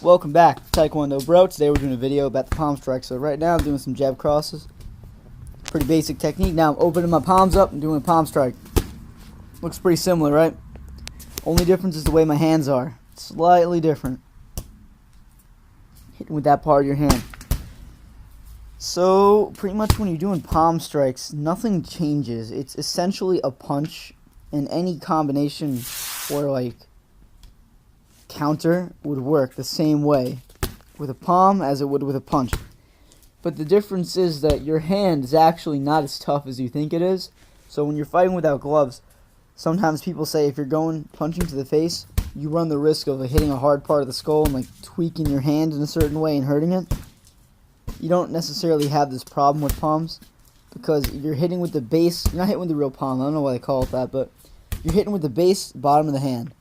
Welcome back to Taekwondo Bro. Today we're doing a video about the palm strike. So right now I'm doing some jab crosses. Pretty basic technique. Now I'm opening my palms up and doing a palm strike. Looks pretty similar, right? Only difference is the way my hands are. Slightly different. Hitting with that part of your hand. So pretty much when you're doing palm strikes, nothing changes. It's essentially a punch, and any combination or like counter would work the same way with a palm as it would with a punch. But the difference is that your hand is actually not as tough as you think it is. So when you're fighting without gloves, sometimes people say if you're going punching to the face, you run the risk of hitting a hard part of the skull and like tweaking your hand in a certain way and hurting it. You don't necessarily have this problem with palms because you're hitting with the base. You're not hitting with the real palm. I don't know why they call it that, but you're hitting with the base, bottom of the hand.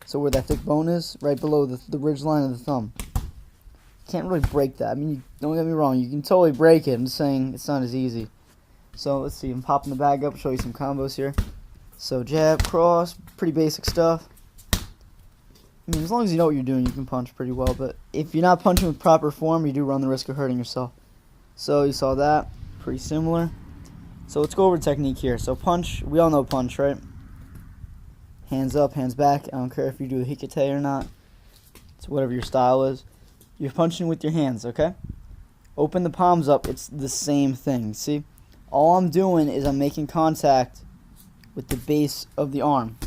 So where that thick bone is, right below the ridge line of the thumb. You can't really break that. I mean, don't get me wrong, you can totally break it. I'm just saying it's not as easy. So let's see, I'm popping the bag up, show you some combos here. So jab, cross, pretty basic stuff. I mean, as long as you know what you're doing, you can punch pretty well. But if you're not punching with proper form, you do run the risk of hurting yourself. So you saw that, pretty similar. So let's go over technique here. So punch, we all know punch, right? Hands up, hands back. I don't care if you do a hikite or not. It's whatever your style is. You're punching with your hands, okay? Open the palms up. It's the same thing. See? All I'm doing is I'm making contact with the base of the arm.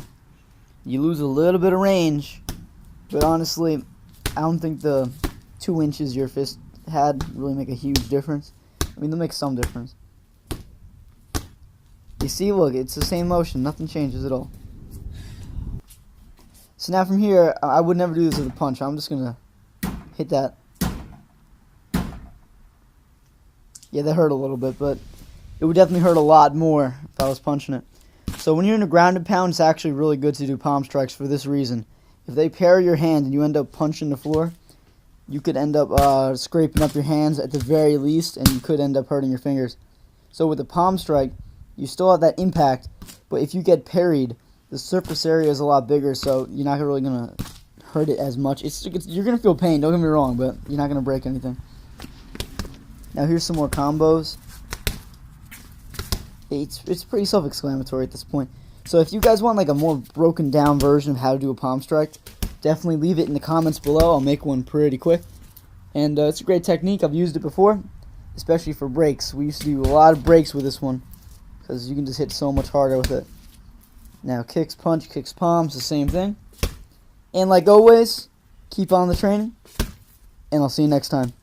You lose a little bit of range, but honestly, I don't think the 2 inches your fist had really make a huge difference. I mean, they'll make some difference. You see, look, it's the same motion. Nothing changes at all. So now from here, I would never do this with a punch. I'm just going to hit that. Yeah, that hurt a little bit, but it would definitely hurt a lot more if I was punching it. So when you're in a grounded pound, it's actually really good to do palm strikes for this reason. If they pair your hand and you end up punching the floor, you could end up scraping up your hands at the very least, and you could end up hurting your fingers. So with a palm strike, you still have that impact, but if you get parried, the surface area is a lot bigger, so you're not really going to hurt it as much. You're going to feel pain, don't get me wrong, but you're not going to break anything. Now here's some more combos. It's pretty self-explanatory at this point. So if you guys want like a more broken down version of how to do a palm strike, definitely leave it in the comments below. I'll make one pretty quick. And it's a great technique. I've used it before, especially for breaks. We used to do a lot of breaks with this one because you can just hit so much harder with it. Now kicks, punch, kicks, palms, the same thing. And like always, keep on the training, and I'll see you next time.